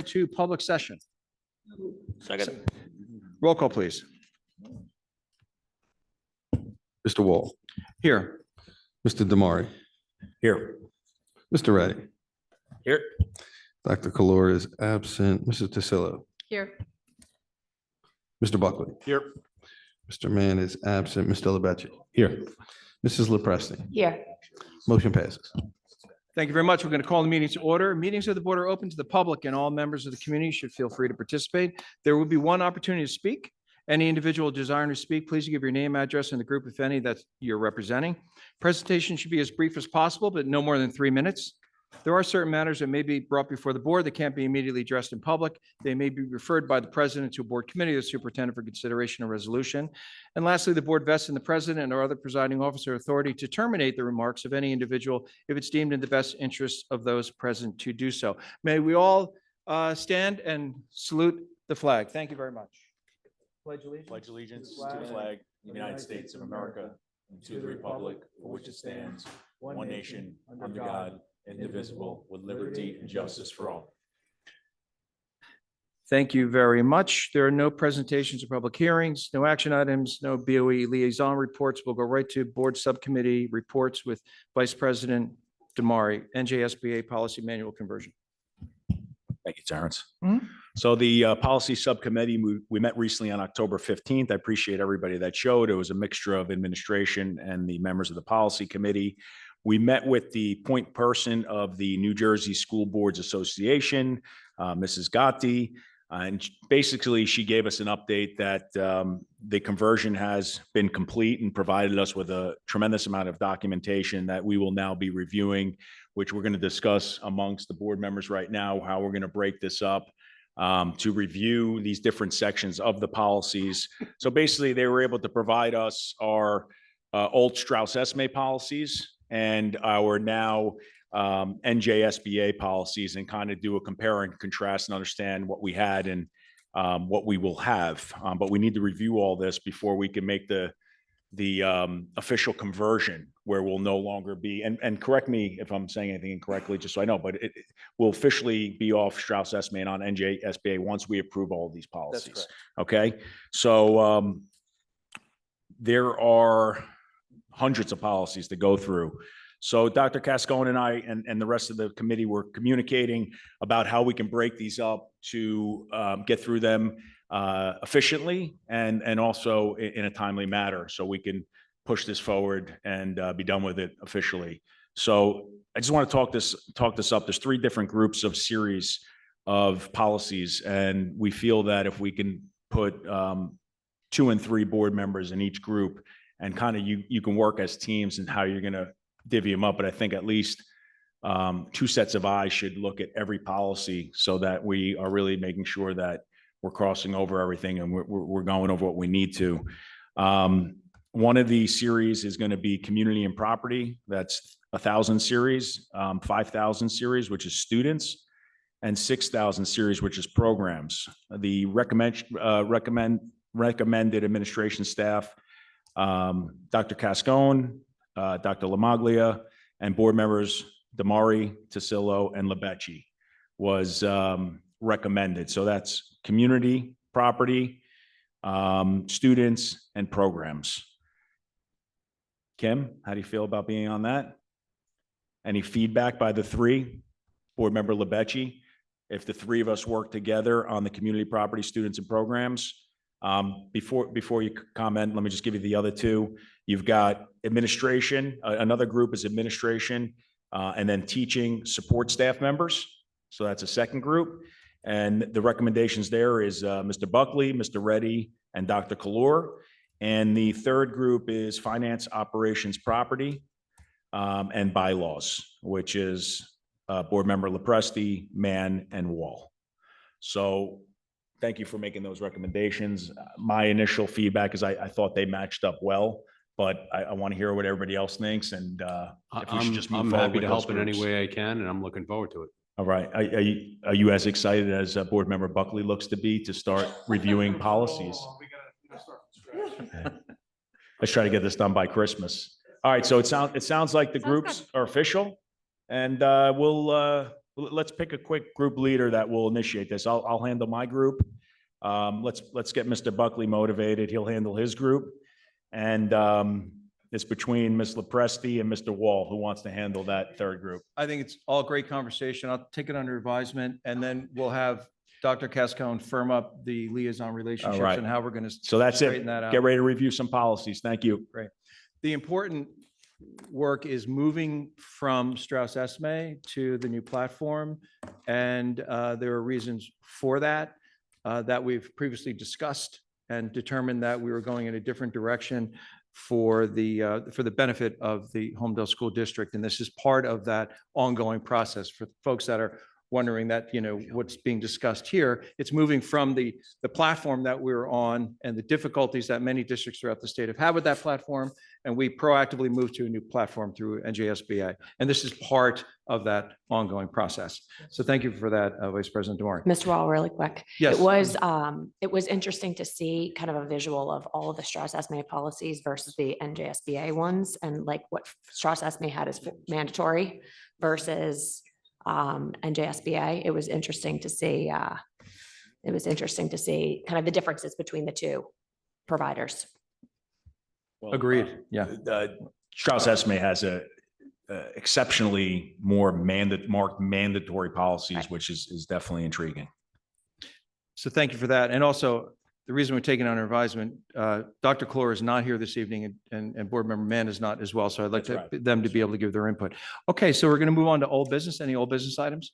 To public session. Second. Roll call, please. Mr. Wall, Here. Mr. Damari, Here. Mr. Reddy, Here. Dr. Kalor is absent, Mrs. Tasillo, Here. Mr. Buckley, Here. Mr. Mann is absent, Mr. LaBecci, Here. Mrs. LaPresti. Here. Motion passes. Thank you very much. We're going to call the meeting to order. Meetings of the board are open to the public, and all members of the community should feel free to participate. There will be one opportunity to speak. Any individual desiring to speak, please give your name, address, and the group, if any, that you're representing. Presentation should be as brief as possible, but no more than 3 minutes. There are certain matters that may be brought before the board that can't be immediately addressed in public. They may be referred by the president to a board committee or the superintendent for consideration or resolution. And lastly, the board vests in the president or other presiding officer authority to terminate the remarks of any individual if it's deemed in the best interest of those present to do so. May we all stand and salute the flag. Thank you very much. Pledge allegiance. Pledge allegiance to the flag of the United States of America and to the republic for which it stands, one nation, under God, indivisible, with liberty and justice for all. Thank you very much. There are no presentations or public hearings, no action items, no BOE liaison reports. We'll go right to board subcommittee reports with Vice President Damari, NJSBA Policy Manual Conversion. Thank you, Terrence. Mhm. So the policy subcommittee, we met recently on October 15th. I appreciate everybody that showed. It was a mixture of administration and the members of the policy committee. We met with the point person of the New Jersey School Boards Association, Mrs. Gotti, and basically she gave us an update that the conversion has been complete and provided us with a tremendous amount of documentation that we will now be reviewing, which we're going to discuss amongst the board members right now, how we're going to break this up to review these different sections of the policies. So basically they were able to provide us our old Strauss-Esme policies and our now NJSBA policies and kind of do a compare and contrast and understand what we had and what we will have. But we need to review all this before we can make the official conversion where we'll no longer be, and correct me if I'm saying anything incorrectly, just so I know, but it will officially be off Strauss-Esme and on NJSBA once we approve all of these policies. Okay, so there are hundreds of policies to go through. So Dr. Cascone and I and the rest of the committee were communicating about how we can break these up to get through them efficiently and also in a timely manner so we can push this forward and be done with it officially. So I just want to talk this up. There's 3 different groups of series of policies, and we feel that if we can put 2 and 3 board members in each group and kind of you can work as teams and how you're going to divvy them up. But I think at least 2 sets of eyes should look at every policy so that we are really making sure that we're crossing over everything and we're going over what we need to. One of the series is going to be community and property. That's 1,000 series, 5,000 series, which is students, and 6,000 series, which is programs. The recommended administration staff, Dr. Cascone, Dr. Lamaglia, and board members Damari, Tasillo, and LaBecci was recommended. So that's community, property, students, and programs. Kim, how do you feel about being on that? Any feedback by the 3? Board member LaBecci, if the 3 of us work together on the community, property, students, and programs. Before you comment, let me just give you the other 2. You've got administration. Another group is administration, and then teaching support staff members. So that's a second group. And the recommendations there is Mr. Buckley, Mr. Reddy, and Dr. Kalor. And the third group is finance, operations, property, and bylaws, which is board member LaPresti, Mann, and Wall. So thank you for making those recommendations. My initial feedback is I thought they matched up well, but I want to hear what everybody else thinks. And if we should just move I'm forward happy with to those help in any groups. way I can, and I'm looking forward to it. All right. Are you as excited as board member Buckley looks to be to start reviewing policies? Let's try to get this done by Christmas. All right. So it sounds like the groups are official, and we'll Let's pick a quick group leader that will initiate this. I'll handle my group. Let's get Mr. Buckley motivated. He'll handle his group. And it's between Ms. Lepresti and Mr. Wall, who wants to handle that third group. I think it's all great conversation. I'll take it under advisement, and then we'll have Dr. Cascone firm up the liaison relationships right. and how we're going to. So that's it. straighten that out. Get ready to review some policies. Thank you. Great. The important work is moving from Strauss Esme to the new platform. And there are reasons for that, that we've previously discussed and determined that we were going in a different direction for the benefit of the Homedale School District. And this is part of that ongoing process for folks that are wondering that, what's being discussed here. It's moving from the platform that we're on and the difficulties that many districts throughout the state have had with that platform. And we proactively moved to a new platform through NJSBA. And this is part of that ongoing process. So thank you for that, Vice President DeMaria. Mr. Wall, really quick. Yes. It was interesting to see kind of a visual of all of the Strauss Esme policies versus the NJSBA ones, and like what Strauss Esme had as mandatory versus NJSBA. It was interesting to see. Kind of the differences between the two providers. Well, Agreed. Yeah. Strauss Esme has a exceptionally more marked mandatory policies, Right. which is definitely intriguing. So thank you for that. And also, the reason we're taking on advisement, Dr. Clore is not here this evening, and Board Member Mann is not as well. So I'd like them to be able to give their input. Okay, so we're going to move on to old business. Any old business items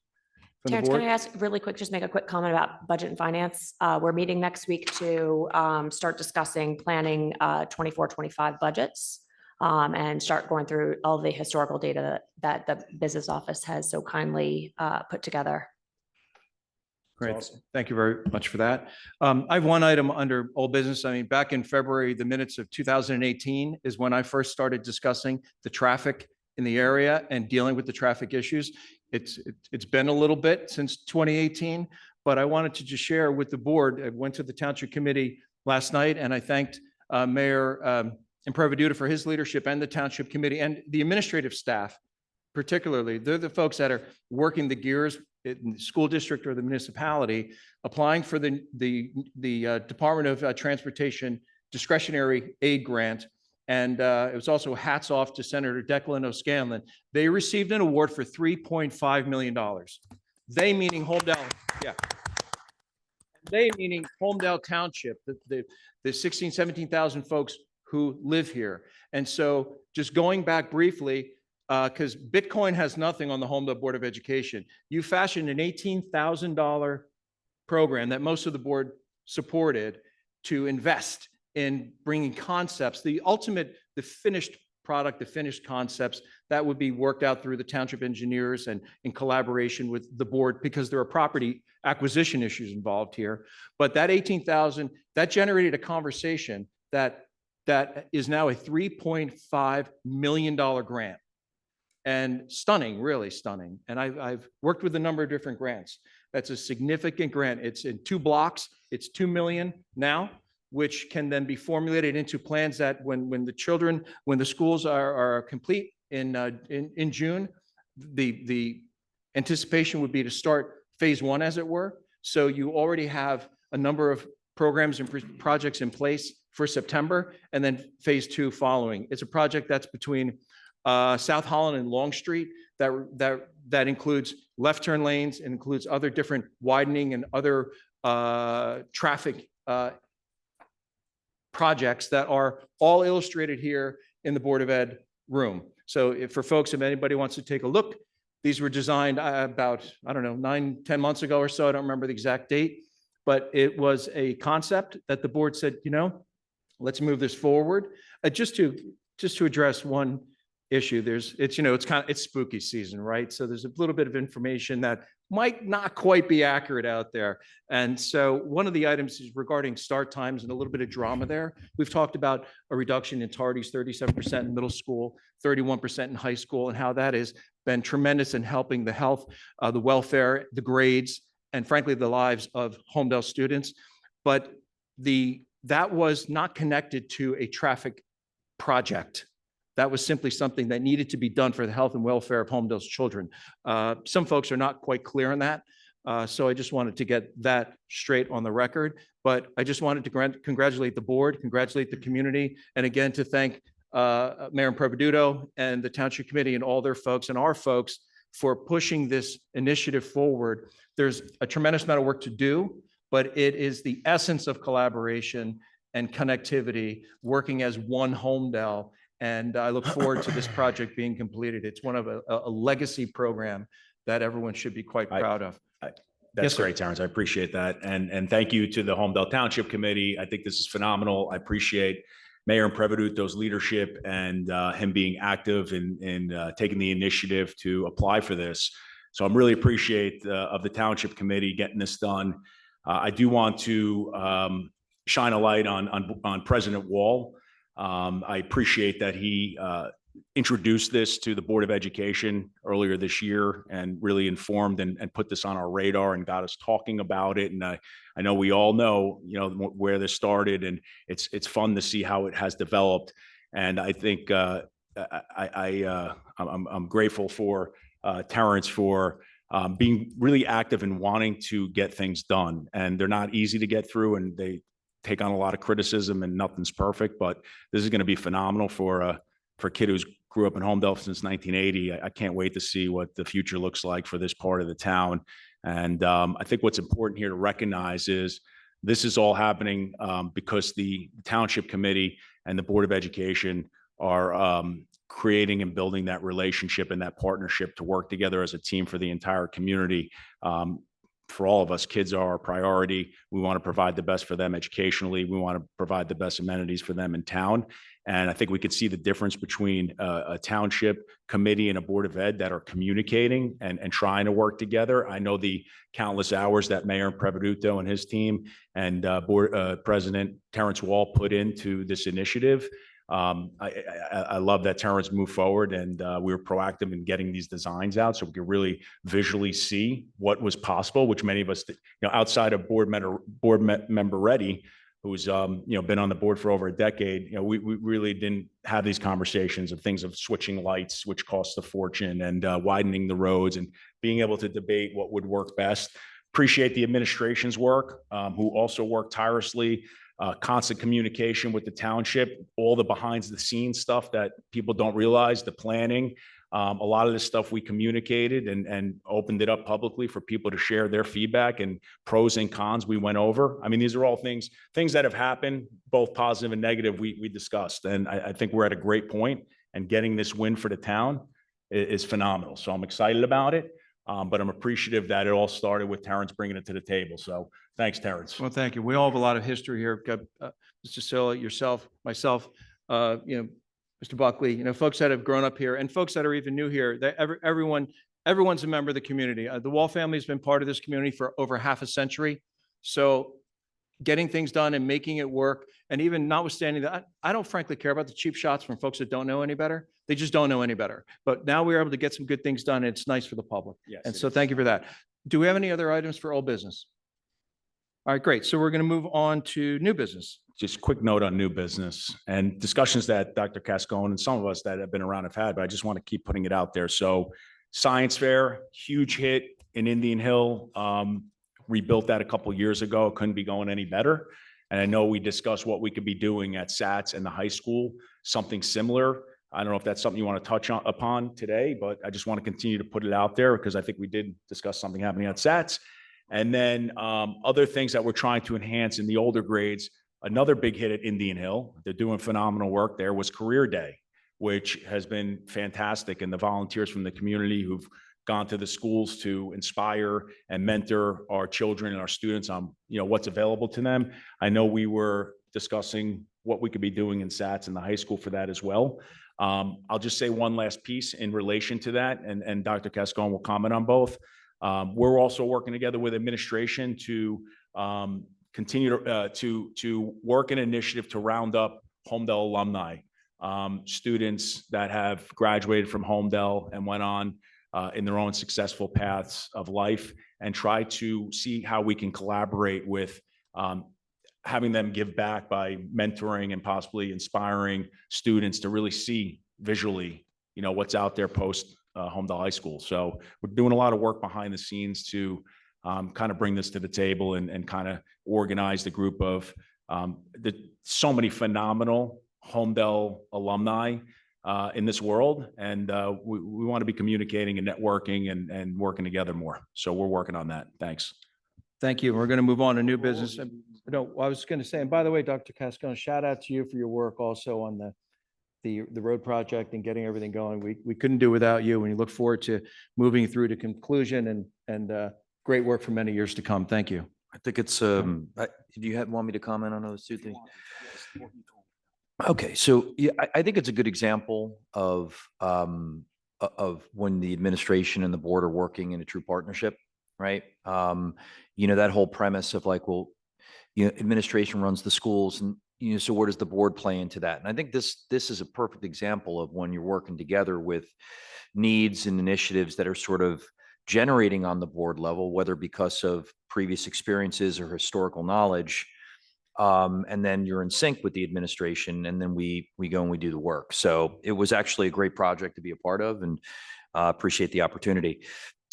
from the Terrence, can I board? ask really quick, just make a quick comment about budget and finance? We're meeting next week to start discussing planning 24-25 budgets and start going through all the historical data that the business office has so kindly put together. Great. Awesome. Thank you very much for that. I have one item under old business. I mean, back in February, the minutes of 2018 is when I first started discussing the traffic in the area and dealing with the traffic issues. It's been a little bit since 2018, but I wanted to just share with the board. I went to the Township Committee last night, and I thanked Mayor Improviduta for his leadership, and the Township Committee and the administrative staff, particularly. They're the folks that are working the gears in the school district or the municipality, applying for the Department of Transportation discretionary aid grant. And it was also hats off to Senator Declan O'Scanlan. They received an award for $3.5 million. They meaning Homedale, yeah. They meaning Homedale Township, the 16, 17,000 folks who live here. And so just going back briefly, because Bitcoin has nothing on the Homedale Board of Education. You fashioned an $18,000 program that most of the board supported to invest in bringing concepts, the finished product, the finished concepts that would be worked out through the township engineers and in collaboration with the board, because there are property acquisition issues involved here. But that 18,000, that generated a conversation that is now a $3.5 million grant. And stunning, really stunning. And I've worked with a number of different grants. That's a significant grant. It's in 2 blocks. It's $2 million now, which can then be formulated into plans that when the schools are complete in June, the anticipation would be to start phase 1, as it were. So you already have a number of programs and projects in place for September, and then phase 2 following. It's a project that's between South Holland and Long Street that includes left turn lanes, and includes other different widening and other traffic projects that are all illustrated here in the Board of Ed room. So if anybody wants to take a look, these were designed about, 9-10 months ago or so. I don't remember the exact date, but it was a concept that the board said, let's move this forward. Just to address one issue, it's spooky season, right? So there's a little bit of information that might not quite be accurate out there. And so one of the items is regarding start times and a little bit of drama there. We've talked about a reduction in tardies, 37% in middle school, 31% in high school, and how that has been tremendous in helping the health, the welfare, the grades, and frankly, the lives of Homedale students. But that was not connected to a traffic project. That was simply something that needed to be done for the health and welfare of Homedale's children. Some folks are not quite clear on that. So I just wanted to get that straight on the record. But I just wanted to congratulate the board, congratulate the community, and again, to thank Mayor Improviduto and the Township Committee and all their folks and our folks for pushing this initiative forward. There's a tremendous amount of work to do, but it is the essence of collaboration and connectivity, working as one Homedale. And I look forward to this project being completed. It's one of a legacy program that everyone should be quite proud of. That's Yes, sir. great, Terrence. I appreciate that. And thank you to the Homedale Township Committee. I think this is phenomenal. I appreciate Mayor Improviduto's leadership and him being active in taking the initiative to apply for this. So I'm really appreciate of the Township Committee getting this done. I do want to shine a light on President Wall. I appreciate that he introduced this to the Board of Education earlier this year and really informed and put this on our radar and got us talking about it. And I know we all know, where this started, and it's fun to see how it has developed. And I think I'm grateful for Terrence for being really active in wanting to get things done. And they're not easy to get through, and they take on a lot of criticism, and nothing's perfect, but this is going to be phenomenal for a kid who's grew up in Homedale since 1980. I can't wait to see what the future looks like for this part of the town. And I think what's important here to recognize is this is all happening because the Township Committee and the Board of Education are creating and building that relationship and that partnership to work together as a team for the entire community. For all of us, kids are our priority. We want to provide the best for them educationally. We want to provide the best amenities for them in town. And I think we could see the difference between a township committee and a board of ed that are communicating and trying to work together. I know the countless hours that Mayor Improviduto and his team and President Terrence Wall put into this initiative. I love that Terrence moved forward, and we were proactive in getting these designs out so we could really visually see what was possible, which many of us, outside of board member Reddy, who's been on the board for over a decade, we really didn't have these conversations of things of switching lights, which costs a fortune, and widening the roads, and being able to debate what would work best. Appreciate the administration's work, who also worked tirelessly. Constant communication with the township, all the behind the scenes stuff that people don't realize, the planning, a lot of this stuff we communicated and opened it up publicly for people to share their feedback and pros and cons we went over. I mean, these are all things that have happened, both positive and negative, we discussed. And I think we're at a great point, and getting this win for the town is phenomenal. So I'm excited about it. But I'm appreciative that it all started with Terrence bringing it to the table. So thanks, Terrence. Well, thank you. We all have a lot of history here. Got Mr. Silla, yourself, myself, Mr. Buckley, folks that have grown up here and folks that are even new here. Everyone's a member of the community. The Wall family has been part of this community for over half a century. So getting things done and making it work, and even notwithstanding that, I don't frankly care about the cheap shots from folks that don't know any better. They just don't know any better. But now we're able to get some good things done, and it's nice for the public. Yes, and it so is. thank you for that. Do we have any other items for old business? All right, great. So we're going to move on to new business. Just a quick note on new business and discussions that Dr. Cascone and some of us that have been around have had, but I just want to keep putting it out there. So science fair, huge hit in Indian Hill. Rebuilt that a couple of years ago. It couldn't be going any better. And I know we discussed what we could be doing at SATS and the high school, something similar. I don't know if that's something you want to touch upon today, but I just want to continue to put it out there because I think we did discuss something happening at SATS. And then other things that we're trying to enhance in the older grades. Another big hit at Indian Hill, they're doing phenomenal work there, was Career Day, which has been fantastic. And the volunteers from the community who've gone to the schools to inspire and mentor our children and our students on, what's available to them. I know we were discussing what we could be doing in SATS and the high school for that as well. I'll just say one last piece in relation to that, and Dr. Cascone will comment on both. We're also working together with administration to continue to work an initiative to round up Homedale alumni, students that have graduated from Homedale and went on in their own successful paths of life, and try to see how we can collaborate with having them give back by mentoring and possibly inspiring students to really see visually, what's out there post Homedale High School. So we're doing a lot of work behind the scenes to kind of bring this to the table and kind of organize the group of so many phenomenal Homedale alumni in this world. And we want to be communicating and networking and working together more. So we're working on that. Thanks. Thank you. We're going to move on to new business. No, I was going to say, and by the way, Dr. Cascone, shout out to you for your work also on the road project and getting everything going. We couldn't do without you, and we look forward to moving through to conclusion and great work for many years to come. Thank you. I think it's, do you want me to comment on those two things? Okay, so yeah, I think it's a good example of when the administration and the board are working in a true partnership, right? That whole premise of like, well, administration runs the schools and, so where does the board play into that? And I think this is a perfect example of when you're working together with needs and initiatives that are sort of generating on the board level, whether because of previous experiences or historical knowledge, and then you're in sync with the administration, and then we go and we do the work. So it was actually a great project to be a part of, and appreciate the opportunity.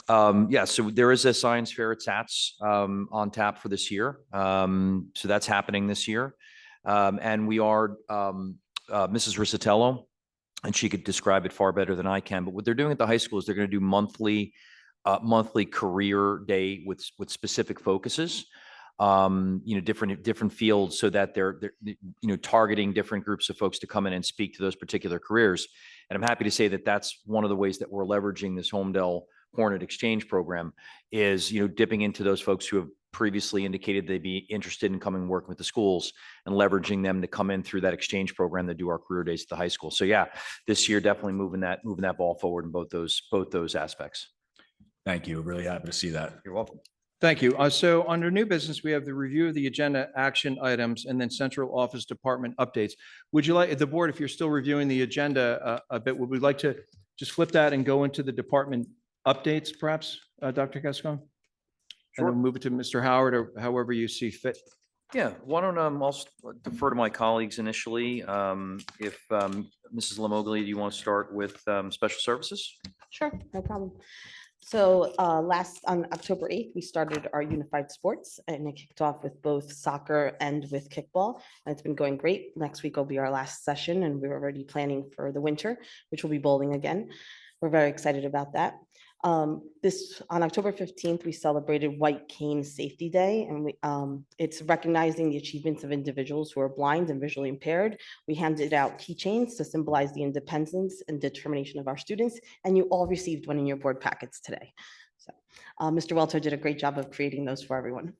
So there is a science fair at SATS on tap for this year. So that's happening this year. And we are, Mrs. Risatello, and she could describe it far better than I can, but what they're doing at the high school is they're going to do monthly career day with specific focuses, different fields, so that they're targeting different groups of folks to come in and speak to those particular careers. And I'm happy to say that that's one of the ways that we're leveraging this Homedale Hornet Exchange program is, dipping into those folks who have previously indicated they'd be interested in coming and working with the schools and leveraging them to come in through that exchange program to do our career days at the high school. So yeah, this year definitely moving that ball forward in both those aspects. Thank you. Really happy to see that. You're welcome. Thank you. So under new business, we have the review of the agenda action items and then central office department updates. Would you like the board, if you're still reviewing the agenda a bit, would we like to just flip that and go into the department updates, perhaps, Dr. Cascone? Sure. And then move it to Mr. Howard, or however you see fit. Yeah, why don't I'll defer to my colleagues initially. If Mrs. Lamoglia, do you want to start with special services? Sure, no problem. So on October 8th, we started our unified sports, and it kicked off with both soccer and with kickball. And it's been going great. Next week will be our last session, and we're already planning for the winter, which will be bowling again. We're very excited about that. On October 15th, we celebrated White Cane Safety Day, and it's recognizing the achievements of individuals who are blind and visually impaired. We handed out keychains to symbolize the independence and determination of our students, and you all received one in your board packets today. So Mr. Welter did a great job of creating those for everyone.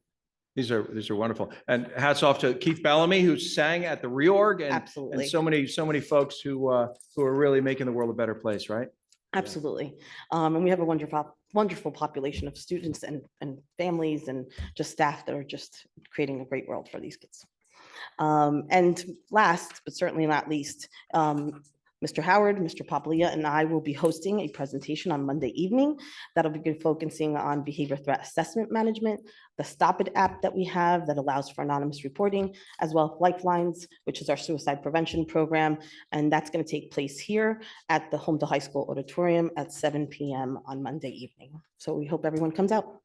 These are wonderful. And hats off to Keith Bellamy, who sang at the reorg, and Absolutely. and so many folks who are really making the world a better place, right? Absolutely. And we have a wonderful population of students and families and just staff that are just creating a great world for these kids. And last, but certainly not least, Mr. Howard, Mr. Papalia, and I will be hosting a presentation on Monday evening that'll be focusing on behavior threat assessment management, the Stop It app that we have that allows for anonymous reporting, as well as Lifelines, which is our suicide prevention program. And that's going to take place here at the Homedale High School auditorium at 7 p.m. on Monday evening. So we hope everyone comes out.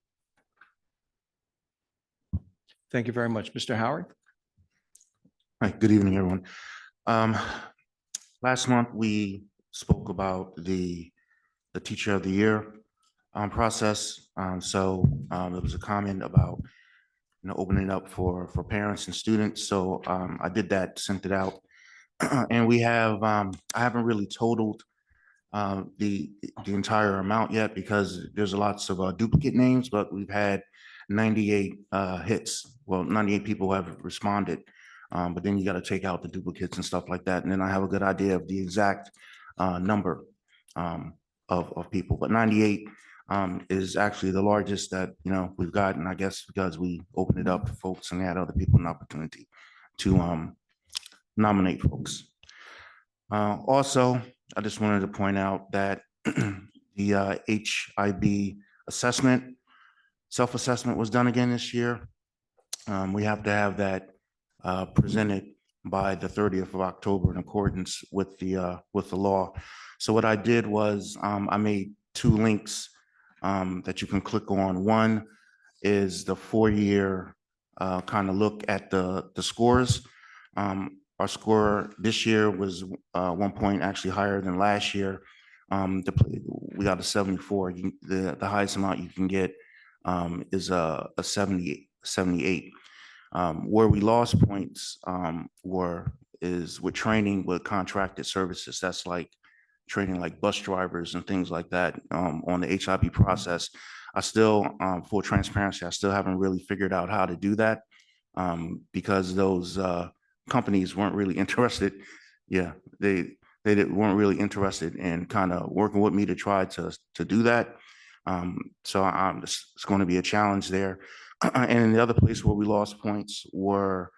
Thank you very much. Mr. Howard? Hi, good evening, everyone. Last month, we spoke about the Teacher of the Year process. So there was a comment about, opening up for parents and students. So I did that, sent it out. And we have, I haven't really totaled the entire amount yet because there's lots of duplicate names, but we've had 98 hits. Well, 98 people have responded. But then you got to take out the duplicates and stuff like that. And then I have a good idea of the exact number of people. But 98 is actually the largest that, we've gotten, I guess, because we opened it up to folks and had other people an opportunity to nominate folks. Also, I just wanted to point out that the HIB assessment, self-assessment was done again this year. We have to have that presented by the 30th of October in accordance with the law. So what I did was I made 2 links that you can click on. One is the 4-year kind of look at the scores. Our score this year was 1 point actually higher than last year. We got a 74. The highest amount you can get is a 78. Where we lost points is with training with contracted services. That's like training like bus drivers and things like that on the HIB process. I still, full transparency, I still haven't really figured out how to do that because those companies weren't really interested. Yeah, they weren't really interested in kind of working with me to try to do that. So it's going to be a challenge there. And in the other place where we lost points were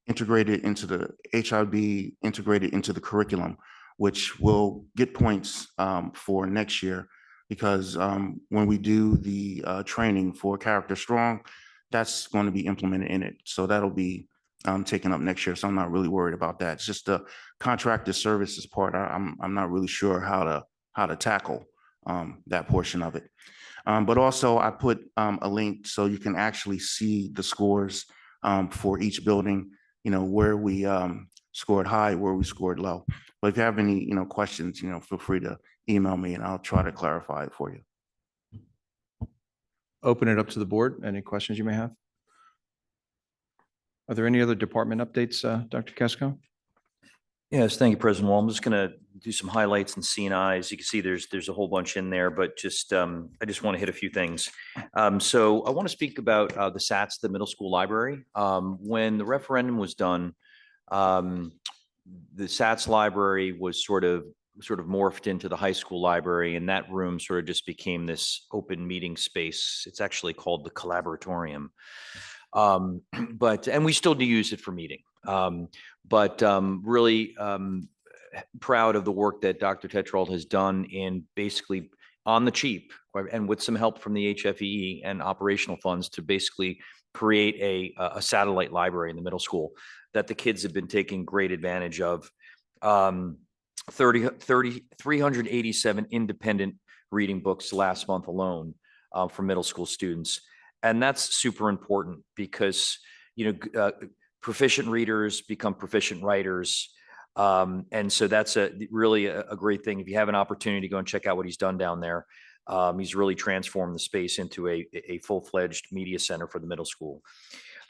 integrated into the HIB, integrated into the curriculum, which will get points for next year because when we do the training for Character Strong, that's going to be implemented in it. So that'll be taken up next year. So I'm not really worried about that. It's just the contracted services part. I'm not really sure how to tackle that portion of it. But also I put a link so you can actually see the scores for each building, where we scored high, where we scored low. But if you have any, questions, feel free to email me and I'll try to clarify it for you. Open it up to the board. Any questions you may have? Are there any other department updates, Dr. Casco? Yes, thank you, President Wall. I'm just going to do some highlights and CNI. As you can see, there's a whole bunch in there, but just I just want to hit a few things. So I want to speak about the SATs, the middle school library. When the referendum was done, the SATs library was sort of morphed into the high school library, and that room sort of just became this open meeting space. It's actually called the Collaboratorium. And we still do use it for meeting. But really proud of the work that Dr. Tetrault has done in basically on the cheap and with some help from the HFEE and operational funds to basically create a satellite library in the middle school that the kids have been taking great advantage of. 387 independent reading books last month alone for middle school students. And that's super important because, proficient readers become proficient writers. And so that's really a great thing. If you have an opportunity to go and check out what he's done down there, he's really transformed the space into a full-fledged media center for the middle school.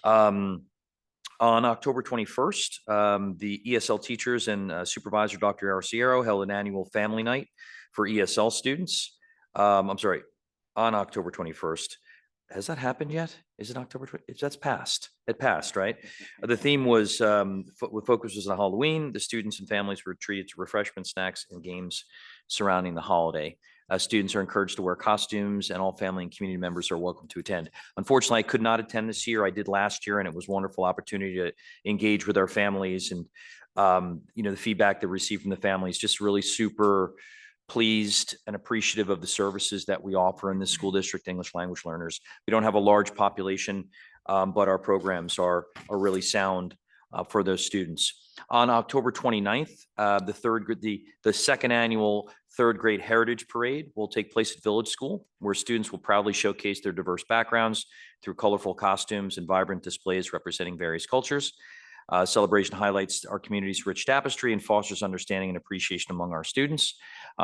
On October 21st, the ESL teachers and supervisor, Dr. Arciero, held an annual family night for ESL students. I'm sorry, on October 21st. Has that happened yet? Is it October 20? That's passed. It passed, right? The theme was, focus was on Halloween. The students and families were treated to refreshment, snacks, and games surrounding the holiday. Students are encouraged to wear costumes, and all family and community members are welcome to attend. Unfortunately, I could not attend this year. I did last year, and it was a wonderful opportunity to engage with our families. And, the feedback that we received from the families, just really super pleased and appreciative of the services that we offer in this school district, English language learners. We don't have a large population, but our programs are really sound for those students. On October 29th, the second annual third grade Heritage Parade will take place at Village School, where students will proudly showcase their diverse backgrounds through colorful costumes and vibrant displays representing various cultures. Celebration highlights our community's rich tapestry and fosters understanding and appreciation among our students.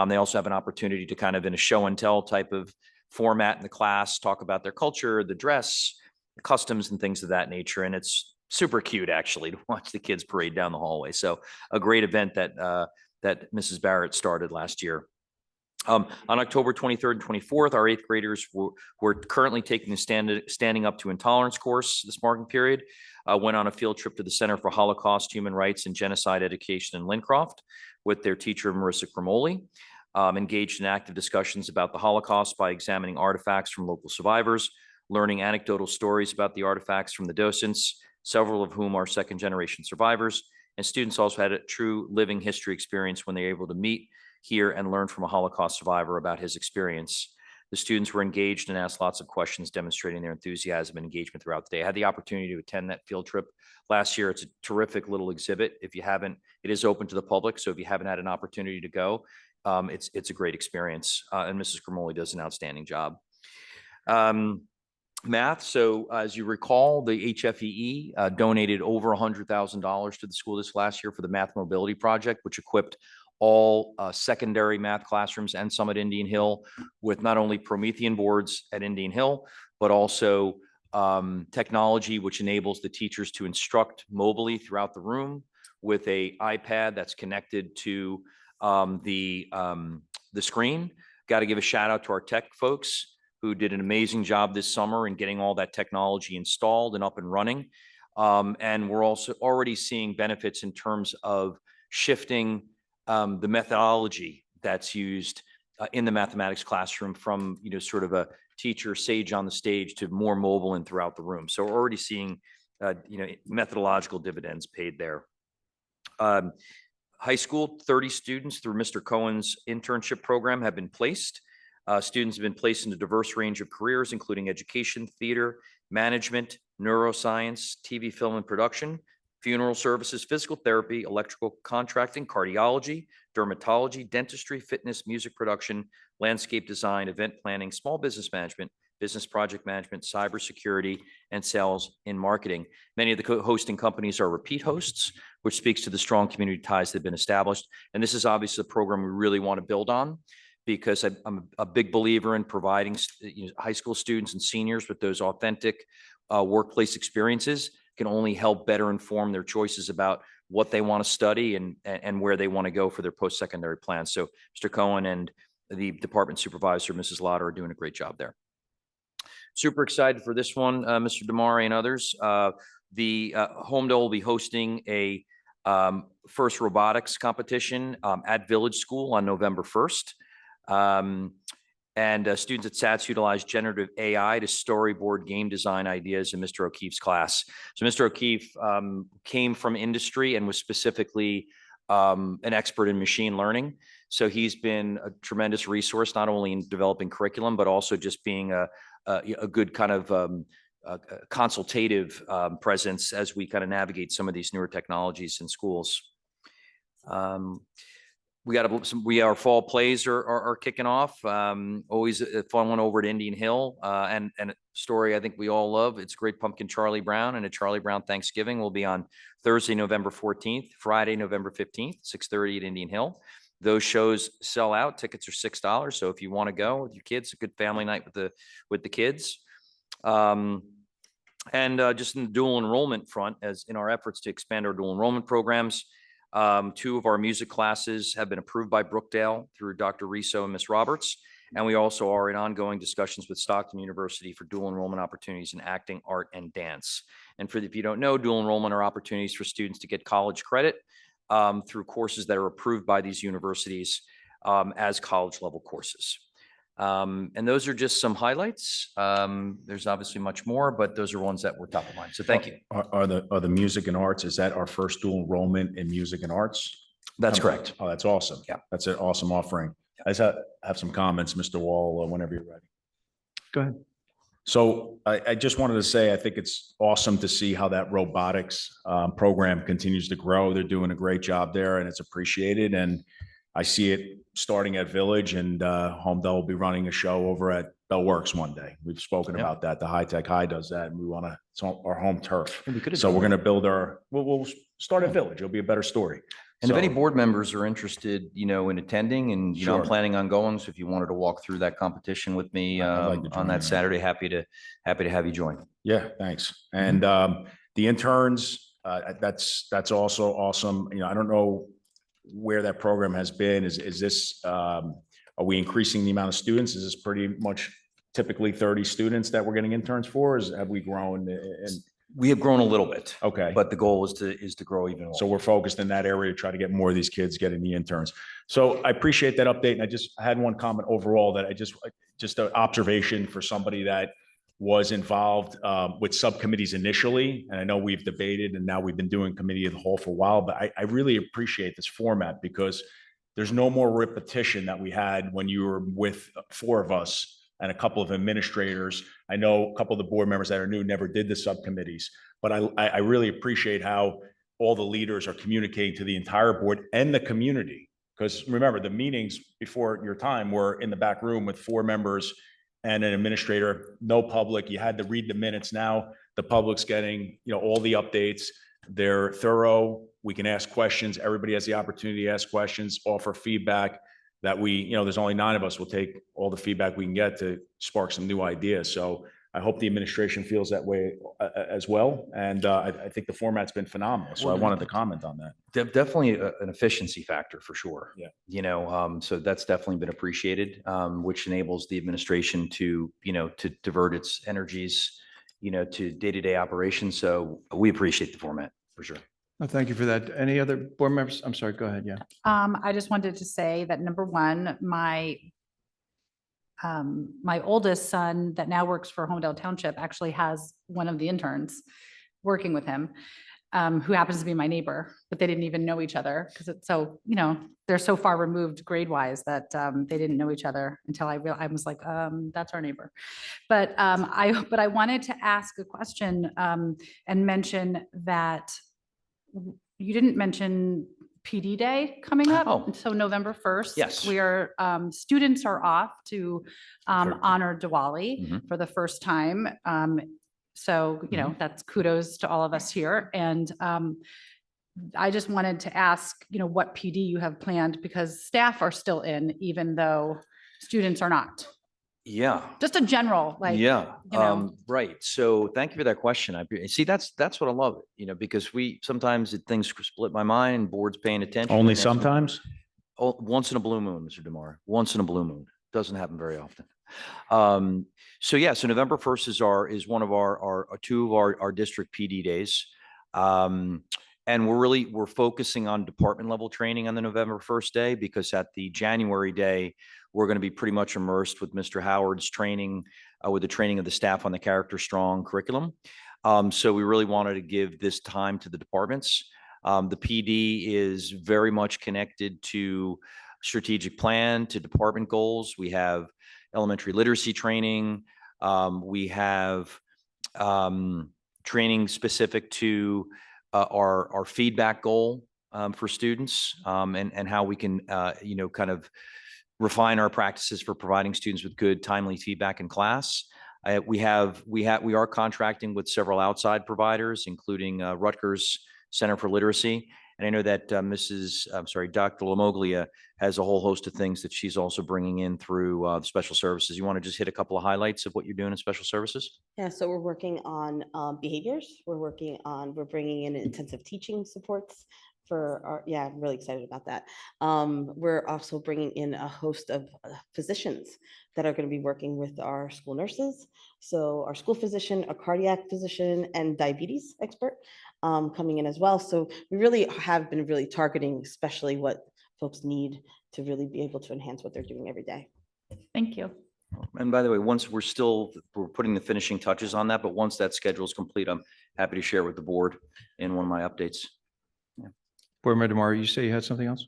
They also have an opportunity to kind of in a show and tell type of format in the class, talk about their culture, the dress, the customs and things of that nature. And it's super cute actually to watch the kids parade down the hallway. So a great event that Mrs. Barrett started last year. On October 23rd and 24th, our 8th graders who are currently taking the Standing Up to Intolerance course this marking period went on a field trip to the Center for Holocaust, Human Rights, and Genocide Education in Lincroft with their teacher, Marissa Cremoli, engaged in active discussions about the Holocaust by examining artifacts from local survivors, learning anecdotal stories about the artifacts from the docents, several of whom are second-generation survivors, and students also had a true living history experience when they were able to meet, hear, and learn from a Holocaust survivor about his experience. The students were engaged and asked lots of questions, demonstrating their enthusiasm and engagement throughout the day. I had the opportunity to attend that field trip last year. It's a terrific little exhibit. If you haven't, it is open to the public. So if you haven't had an opportunity to go, it's a great experience. And Mrs. Grimoli does an outstanding job. Math. So as you recall, the HFEE donated over $100,000 to the school this last year for the Math Mobility Project, which equipped all secondary math classrooms and some at Indian Hill with not only Promethean boards at Indian Hill, but also technology which enables the teachers to instruct mobilely throughout the room with a iPad that's connected to the screen. Got to give a shout out to our tech folks who did an amazing job this summer in getting all that technology installed and up and running. And we're also already seeing benefits in terms of shifting the methodology that's used in the mathematics classroom from, sort of a teacher sage on the stage to more mobile and throughout the room. So we're already seeing, methodological dividends paid there. High school, 30 students through Mr. Cohen's internship program have been placed. Students have been placed in a diverse range of careers, including education, theater, management, neuroscience, TV, film, and production, funeral services, physical therapy, electrical contracting, cardiology, dermatology, dentistry, fitness, music production, landscape design, event planning, small business management, business project management, cybersecurity, and sales in marketing. Many of the hosting companies are repeat hosts, which speaks to the strong community ties that have been established. And this is obviously a program we really want to build on, because I'm a big believer in providing high school students and seniors with those authentic workplace experiences can only help better inform their choices about what they want to study and where they want to go for their post-secondary plans. So Mr. Cohen and the department supervisor, Mrs. Lotter, are doing a great job there. Super excited for this one, Mr. Damari and others. The Homedale will be hosting a FIRST robotics competition at Village School on November 1st. Students at SATS utilize generative AI to storyboard game design ideas in Mr. O'Keefe's class. So Mr. O'Keefe came from industry and was specifically an expert in machine learning. So he's been a tremendous resource, not only in developing curriculum, but also just being a good kind of consultative presence as we kind of navigate some of these newer technologies in schools. Our fall plays are kicking off. Always a fun one over at Indian Hill, and a story I think we all love. It's Great Pumpkin Charlie Brown and a Charlie Brown Thanksgiving will be on Thursday, November 14th, Friday, November 15th, 6:30 at Indian Hill. Those shows sell out. Tickets are $6. So if you want to go with your kids, a good family night with the kids. Just in the dual enrollment front, as in our efforts to expand our dual enrollment programs, 2 of our music classes have been approved by Brookdale through Dr. Riso and Ms. Roberts. And we also are in ongoing discussions with Stockton University for dual enrollment opportunities in acting, art, and dance. And if you don't know, dual enrollment are opportunities for students to get college credit through courses that are approved by these universities as college level courses. And those are just some highlights. There's obviously much more, but those are ones that were top of mind. So thank you. Are the music and arts, is that our first dual enrollment in music and arts? That's correct. Oh, that's awesome. Yeah. That's an awesome offering. I just have some comments, Mr. Wall, whenever you're ready. Go ahead. So I just wanted to say, I think it's awesome to see how that robotics program continues to grow. They're doing a great job there and it's appreciated. And I see it starting at Village, and Homedale will be running a show over at Bell Works one day. We've spoken about that. The High Tech High does that, and we want to, it's our home turf. So we're going to build we'll start at Village. It'll be a better story. And if any board members are interested, in attending, and I'm Sure. planning on going, so if you wanted to walk through that competition with me I'd like to join on you, that man. Saturday, happy to have you join. Yeah, thanks. And the interns, that's also awesome. I don't know where that program has been. Is this, are we increasing the amount of students? Is this pretty much typically 30 students that we're getting interns for? Have we grown? We have grown a little bit. Okay. But the goal is to grow even more. So we're focused in that area to try to get more of these kids getting the interns. So I appreciate that update. And I had one comment overall that just an observation for somebody that was involved with subcommittees initially. And I know we've debated and now we've been doing committee of the whole for a while, but I really appreciate this format because there's no more repetition that we had when you were with 4 of us and a couple of administrators. I know a couple of the board members that are new never did the subcommittees, but I really appreciate how all the leaders are communicating to the entire board and the community. Because remember, the meetings before your time were in the back room with 4 members and an administrator, no public. You had to read the minutes. Now the public's getting, all the updates. They're thorough. We can ask questions. Everybody has the opportunity to ask questions, offer feedback that there's only 9 of us. We'll take all the feedback we can get to spark some new ideas. So I hope the administration feels that way as well. And I think the format's been phenomenal. So I wanted to comment on that. Definitely an efficiency factor for sure. Yeah. So that's definitely been appreciated, which enables the administration to divert its energies, to day-to-day operations. So we appreciate the format for sure. Well, thank you for that. Any other board members? I'm sorry, go ahead. Yeah. I just wanted to say that number one, my oldest son that now works for Homedale Township actually has one of the interns working with him, who happens to be my neighbor, but they didn't even know each other because it's so, they're so far removed grade wise that they didn't know each other until I was like, that's our neighbor. But I wanted to ask a question and mention that you didn't mention PD Day coming up. Oh. So November 1st. Yes. We are, students are off to Sure. honor Diwali Mhm. for the first time. So, that's kudos to all of us here. And I just wanted to ask, what PD you have planned because staff are still in, even though students are not. Yeah. Just a general, Yeah, you know. right. So thank you for that question. See, that's what I love, because sometimes things split my mind, board's paying attention. Only and asking- sometimes? Oh, once in a blue moon, Mr. DeMar, once in a blue moon. Doesn't happen very often. So November 1st is one of our 2 of our district PD days. And we're focusing on department level training on the November 1st day, because at the January day, we're going to be pretty much immersed with Mr. Howard's training, with the training of the staff on the Character Strong curriculum. So we really wanted to give this time to the departments. The PD is very much connected to strategic plan, to department goals. We have elementary literacy training. We have training specific to our feedback goal for students, and how we can kind of refine our practices for providing students with good, timely feedback in class. We are contracting with several outside providers, including Rutgers Center for Literacy. And I know that Dr. Lamoglia has a whole host of things that she's also bringing in through the special services. You want to just hit a couple of highlights of what you're doing in special services? Yeah, so we're working on behaviors. We're bringing in intensive teaching supports I'm really excited about that. We're also bringing in a host of physicians that are going to be working with our school nurses. So our school physician, a cardiac physician, and diabetes expert coming in as well. So we really have been really targeting, especially what folks need to really be able to enhance what they're doing every day. Thank you. And by the way, once we're putting the finishing touches on that, but once that schedule is complete, I'm happy to share with the board in one of my updates. Board Member DeMar, you say you had something else?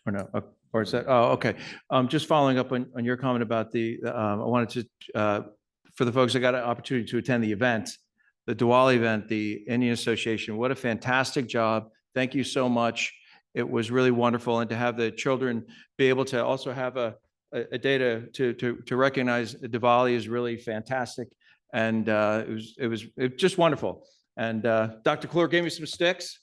Or no? Or is that, oh, okay. Just following up on your comment about I wanted to, for the folks that got an opportunity to attend the event, the Diwali event, the Indian Association, what a fantastic job. Thank you so much. It was really wonderful. And to have the children be able to also have a day to recognize Diwali is really fantastic. And it was just wonderful. And Dr. Klor gave me some sticks.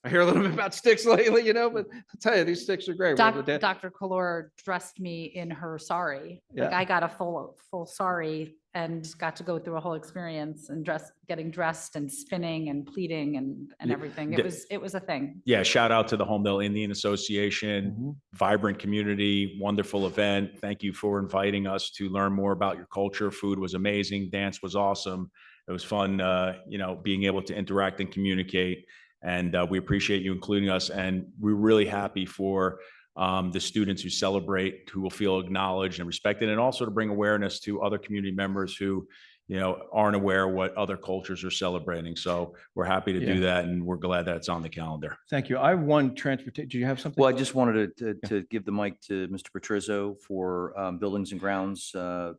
I hear a little bit about sticks lately, but I'll tell you, these sticks are great. Dr. Kalor dressed me in her sari. Like Yeah. I got a full sari and got to go through a whole experience and getting dressed and spinning and pleating and Yeah. everything. It was a thing. Yeah, shout out to the Homedale Indian Association, Mhm. vibrant community, wonderful event. Thank you for inviting us to learn more about your culture. Food was amazing. Dance was awesome. It was fun, being able to interact and communicate. And we appreciate you including us. And we're really happy for the students who celebrate, who will feel acknowledged and respected, and also to bring awareness to other community members who, aren't aware what other cultures are celebrating. So we're happy to do Yeah. that, and we're glad that it's on the calendar. Thank you. I have one transportation. Do you have something? Well, I just wanted to give the mic to Mr. Patrizzo for Buildings and Grounds,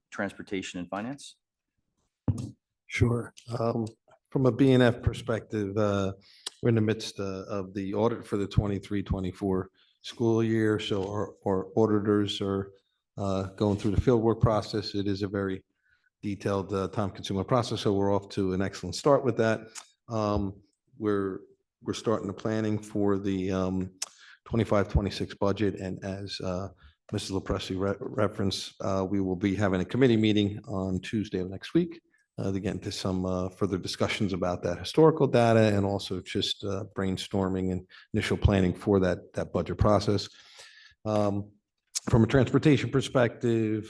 Transportation and Finance. Sure. From a BNF perspective, we're in the midst of the audit for the 23-24 school year. So our auditors are going through the fieldwork process. It is a very detailed, time-consuming process. So we're off to an excellent start with that. We're starting the planning for the 25-26 budget. And as Mrs. LaPresti referenced, we will be having a committee meeting on Tuesday of next week to get into some further discussions about that historical data and also just brainstorming and initial planning for that budget process. From a transportation perspective,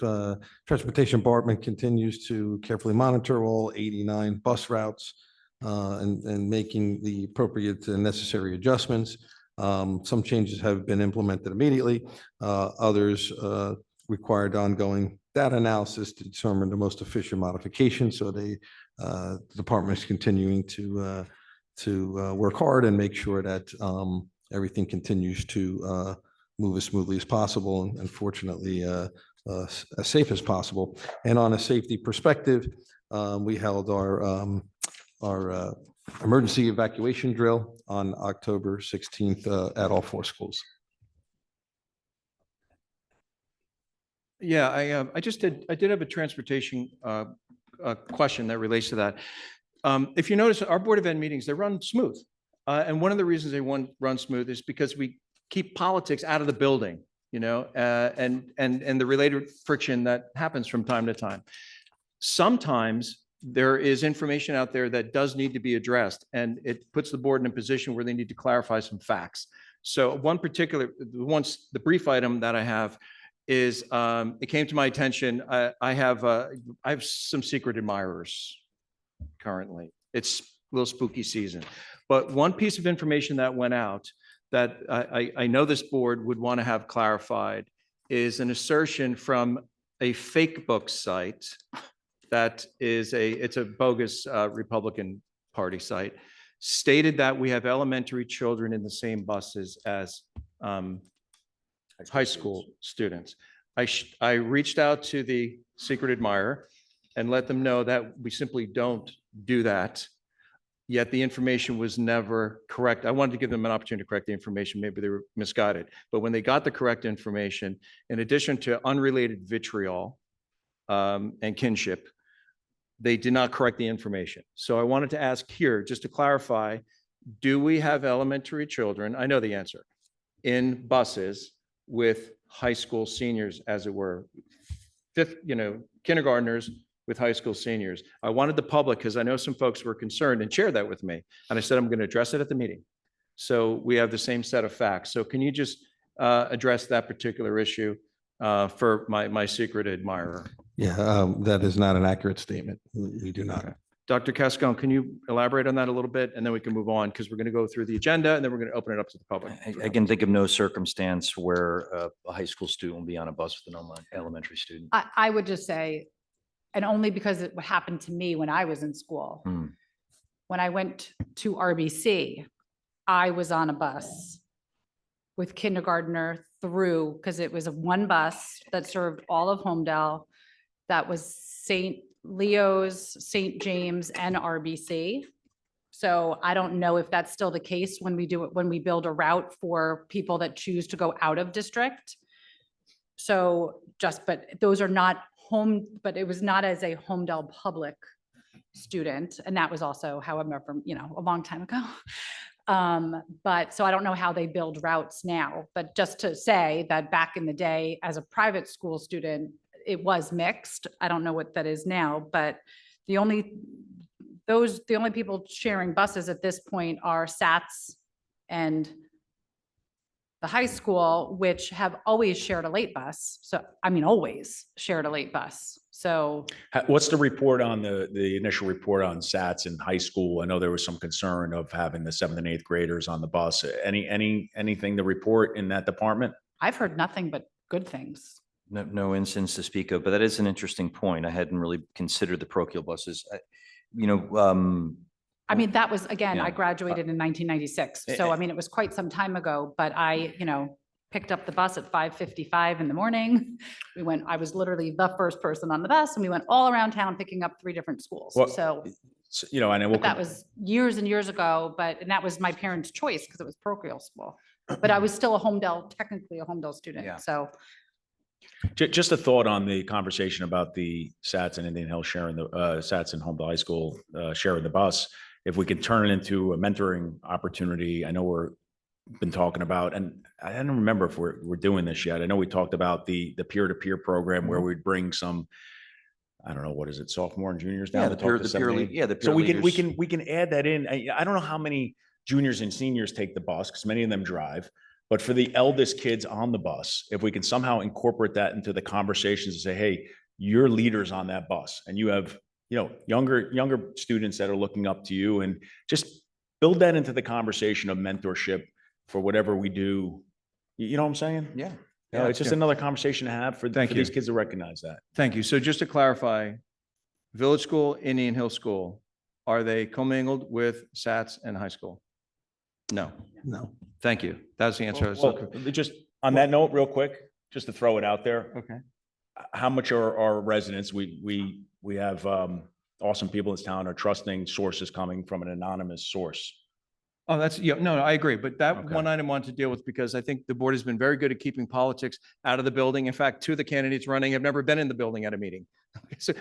Transportation Department continues to carefully monitor all 89 bus routes and making the appropriate and necessary adjustments. Some changes have been implemented immediately. Others required ongoing data analysis to determine the most efficient modification. So the department is continuing to work hard and make sure that everything continues to move as smoothly as possible and fortunately as safe as possible. And on a safety perspective, we held our emergency evacuation drill on October 16th at all 4 schools. Yeah, I did have a transportation question that relates to that. If you notice, our Board of Ed meetings, they run smooth. And one of the reasons they run smooth is because we keep politics out of the building, and the related friction that happens from time to time. Sometimes there is information out there that does need to be addressed, and it puts the board in a position where they need to clarify some facts. So the brief item that I have is, it came to my attention, I have some secret admirers currently. It's a little spooky season. But one piece of information that went out that I know this board would want to have clarified is an assertion from a fake book site that is it's a bogus Republican Party site, stated that we have elementary children in the same buses as high school students. I reached out to the secret admirer and let them know that we simply don't do that. Yet the information was never correct. I wanted to give them an opportunity to correct the information. Maybe they were misguided. But when they got the correct information, in addition to unrelated vitriol and kinship, they did not correct the information. So I wanted to ask here, just to clarify, do we have elementary children, I know the answer, in buses with high school seniors, as it were, kindergartners with high school seniors? I wanted the public, because I know some folks were concerned and shared that with me. And I said, I'm going to address it at the meeting. So we have the same set of facts. So can you just address that particular issue for my secret admirer? Yeah, that is not an accurate statement. We do not. Okay. Dr. Cascone, can you elaborate on that a little bit? And then we can move on, because we're going to go through the agenda and then we're going to open it up to the public. I can think of no circumstance where a high school student will be on a bus with an elementary student. I would just say, and only because it happened to me when I was in school. When I went to RBC, I was on a bus with kindergartner through, because it was one bus that served all of Homedale. That was St. Leo's, St. James, and RBC. So I don't know if that's still the case when we do it, when we build a route for people that choose to go out of district. So but those are not but it was not as a Homedale public student. And that was also, however, from, a long time ago. But so I don't know how they build routes now, but just to say that back in the day as a private school student, it was mixed. I don't know what that is now, but the only people sharing buses at this point are SATs and the high school, which have always shared a late bus. So, always shared a late bus. So What's the report on the initial report on SATs in high school? I know there was some concern of having the 7th and 8th graders on the bus. Anything to report in that department? I've heard nothing but good things. no instance to speak of, but that is an interesting point. I hadn't really considered the parochial buses. You know, I mean, that was, again, I Yeah. graduated in 1996. So I mean, it was quite some time ago, but I, picked up the bus at 5:55 in the morning. I was literally the first person on the bus and we went all around town picking up 3 different schools. Well, So, and but that was years and years ago, and that was my parents' choice because it was parochial school. But I was still technically a Homedale Yeah. student. So just a thought on the conversation about the SATs and Indian Hill sharing the SATs and Homedale High School sharing the bus. If we can turn it into a mentoring opportunity, I know we're been talking about, and I don't remember if we're doing this yet. I know we talked about the peer-to-peer program where we'd bring some, I don't know, what is it, sophomore and juniors down to talk to the peer, 17? yeah, the So peer we can add that in. I don't know how many juniors and seniors take the bus because many of them drive. But for the eldest kids on the bus, if we can somehow incorporate that into the conversations and say, hey, you're leaders on that bus and you have, younger students that are looking up to you, and just build that into the conversation of mentorship for whatever we do. You know what I'm saying? Yeah. It's just another conversation to have for these kids to recognize that. Thank you. So just to clarify, Village School, Indian Hill School, are they commingled with SATs and high school? No. No. Thank you. That's the answer. I was Well, looking- just on that note, real quick, just to throw it out there, Okay. how much are our residents? We have awesome people in this town are trusting sources coming from an anonymous source. Oh, no, I agree. But that Okay. one item I wanted to deal with because I think the board has been very good at keeping politics out of the building. In fact, 2 of the candidates running have never been in the building at a meeting.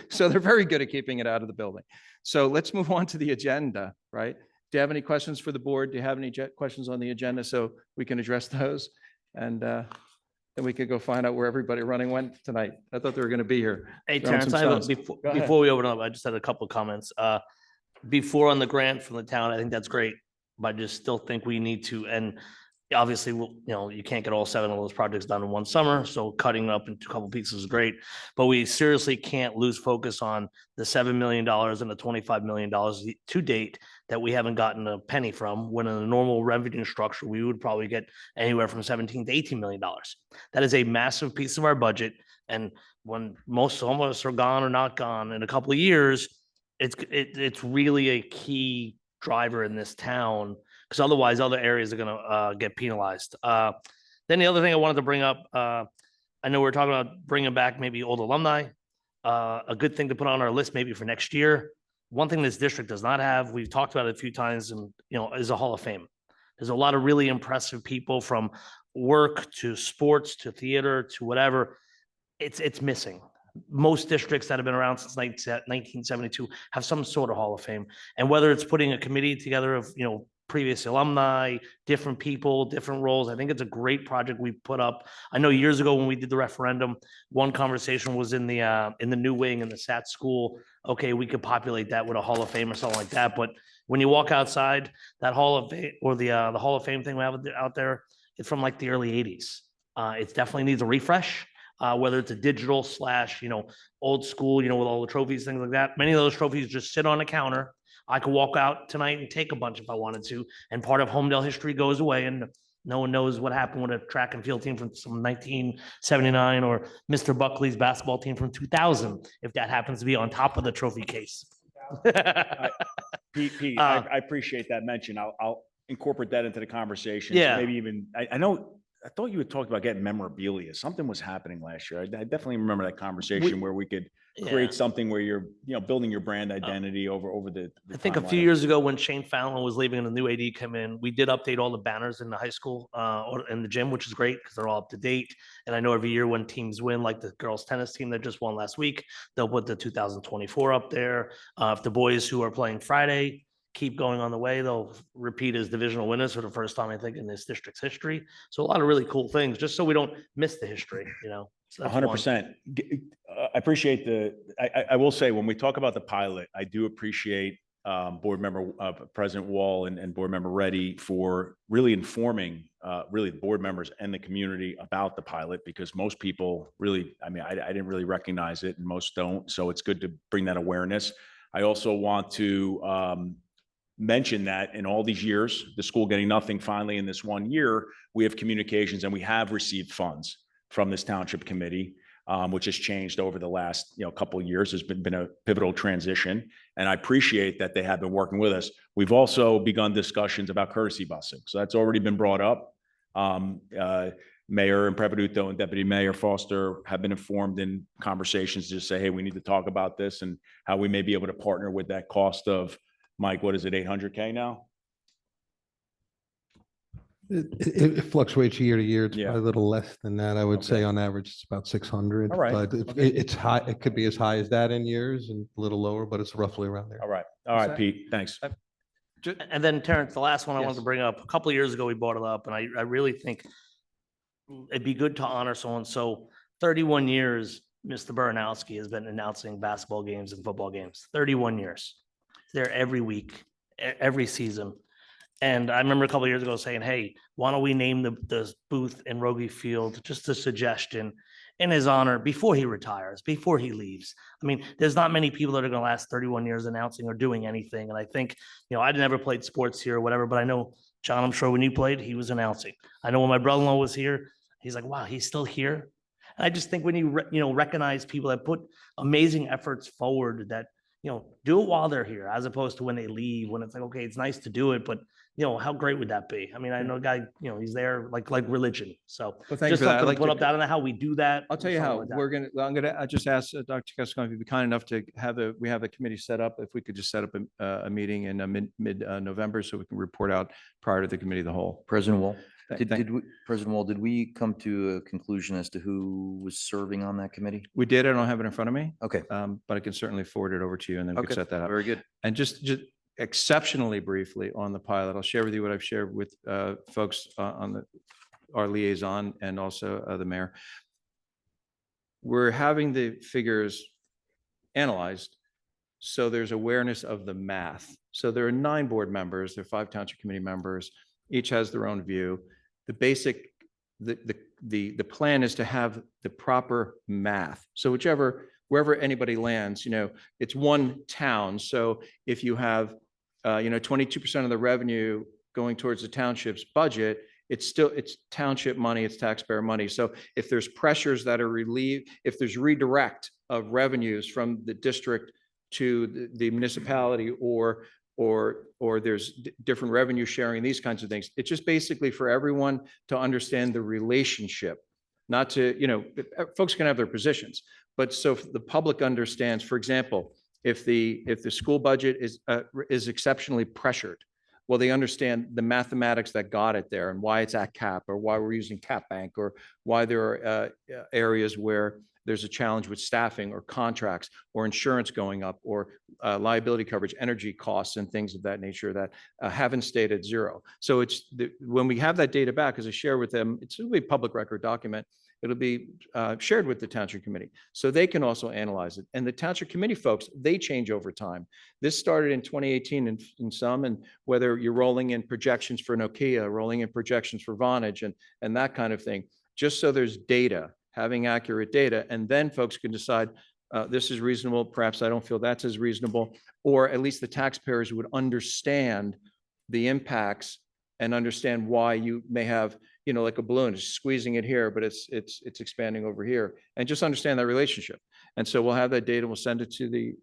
So they're very good at keeping it out of the building. So let's move on to the agenda, right? Do you have any questions for the board? Do you have any questions on the agenda so we can address those? And then we could go find out where everybody running went tonight. I thought they were going to be here. Hey, throwing Terrence, some I have stones. before, Go ahead. before we open up, I just had a couple of comments. Before on the grant from the town, I think that's great, but I just still think we need to, and obviously, you can't get all 7 of those projects done in one summer, so cutting it up into a couple pieces is great. But we seriously can't lose focus on the $7 million and the $25 million to date that we haven't gotten a penny from, when in a normal revenue structure, we would probably get anywhere from 17 to $18 million. That is a massive piece of our budget. And when some of us are gone or not gone in a couple of years, it's really a key driver in this town, because otherwise other areas are going to get penalized. Then the other thing I wanted to bring up, I know we're talking about bringing back maybe old alumni. A good thing to put on our list maybe for next year. One thing this district does not have, we've talked about it a few times, and is a Hall of Fame. There's a lot of really impressive people, from work to sports to theater to whatever. It's missing. Most districts that have been around since 1972 have some sort of Hall of Fame. And whether it's putting a committee together of, previous alumni, different people, different roles, I think it's a great project we put up. I know years ago when we did the referendum, one conversation was in the new wing in the SAT school. Okay, we could populate that with a Hall of Fame or something like that. But when you walk outside, that Hall of Fame, or the Hall of Fame thing we have out there, it's from like the early 80s. It definitely needs a refresh. Whether it's a digital / old school, with all the trophies, things like that. Many of those trophies just sit on a counter. I could walk out tonight and take a bunch if I wanted to, and part of Homedale history goes away, and no one knows what happened with a track and field team from some 1979 or Mr. Buckley's basketball team from 2000, if that happens to be on top of the trophy case. Pete, I appreciate that mention. I'll incorporate that into the conversation. So Yeah. maybe even, I thought you had talked about getting memorabilia. Something was happening last year. I definitely remember that conversation where we could create something where you're, building your brand identity over the I think a few years ago when Shane Fallon was leaving and the new AD came in, we did update all the banners in the high school or in the gym, which is great because they're all up to date. And I know every year when teams win, like the girls tennis team that just won last week, they'll put the 2024 up there. If the boys who are playing Friday keep going on the way, they'll repeat as divisional winners for the first time, I think, in this district's history. So a lot of really cool things, just so we don't miss the history, So that's one. 100%. I appreciate I will say, when we talk about the pilot, I do appreciate board member President Wall and board member Reddy for really informing really the board members and the community about the pilot, because most people really, I didn't really recognize it and most don't. So it's good to bring that awareness. I also want to mention that in all these years, the school getting nothing, finally in this one year, we have communications and we have received funds from this township committee. which has changed over the last, couple of years. Has been a pivotal transition, and I appreciate that they have been working with us. We've also begun discussions about courtesy busing, so that's already been brought up. Mayor Impreveduto and Deputy Mayor Foster have been informed in conversations to just say, hey, we need to talk about this and how we may be able to partner with that cost of, Mike, what is it, $800K now? It fluctuates year to year. It's Yeah. probably a little less than that. I would say Okay. on average, it's about 600. All right. But it's high. It could be as high as that in years and a little lower, but it's roughly around there. All right, that- Pete, thanks. And then Terrence, the last one I wanted Yes. to bring up, a couple of years ago, we brought it up, and I really think it'd be good to honor someone. So 31 years, Mr. Baranowski has been announcing basketball games and football games. 31 years. He's there every week, every season. And I remember a couple of years ago saying, hey, why don't we name the booth in Rogie Field, just a suggestion, in his honor before he retires, before he leaves. I mean, there's not many people that are going to last 31 years announcing or doing anything. And I think, I never played sports here or whatever, but I know, John, I'm sure when you played, he was announcing. I know when my brother-in-law was here, he's like, wow, he's still here. And I just think when you recognize people that put amazing efforts forward, that, do it while they're here, as opposed to when they leave, when it's like, okay, it's nice to do it, but how great would that be? I mean, I know a guy, he's there like religion. So Well, thank you just for that. I'd something like to put to- up that. I don't know how we do that. I'll tell you something how like that. we're gonna, I'm gonna just ask Dr. Cascone if you'd be kind enough to we have a committee set up. If we could just set up a meeting in mid November so we can report out prior to the committee of the whole. President Wall, Thank- President Wall, did we come to a conclusion as to who was serving on that committee? We did. I don't have it in front of me, Okay, but I can certainly forward it over to you and then we can okay, set that up. very good. And just exceptionally briefly on the pilot, I'll share with you what I've shared with folks on our liaison and also the mayor. We're having the figures analyzed, so there's awareness of the math. So there are 9 board members, there are 5 township committee members, each has their own view. The basic, the plan is to have the proper math. So wherever anybody lands, it's one town. So if you have 22% of the revenue going towards the township's budget, it's township money, it's taxpayer money. So if there's pressures that are relieved, if there's redirect of revenues from the district to the municipality or there's different revenue sharing, these kinds of things, it's just basically for everyone to understand the relationship, not to, folks can have their positions, but so the public understands, for example, if the school budget is exceptionally pressured, well, they understand the mathematics that got it there and why it's at cap or why we're using cap bank or why there are areas where there's a challenge with staffing or contracts or insurance going up or liability coverage, energy costs and things of that nature that haven't stayed at zero. So when we have that data back, as I share with them, it'll be a public record document. It'll be shared with the township committee so they can also analyze it. And the township committee folks, they change over time. This started in 2018 in some, and whether you're rolling in projections for Nokia, rolling in projections for Vonage and that kind of thing, just so there's data, having accurate data, and then folks can decide this is reasonable, perhaps I don't feel that's as reasonable, or at least the taxpayers would understand the impacts and understand why you may have, like a balloon, it's squeezing it here, but it's expanding over here, and just understand that relationship. And so we'll have that data, we'll send it to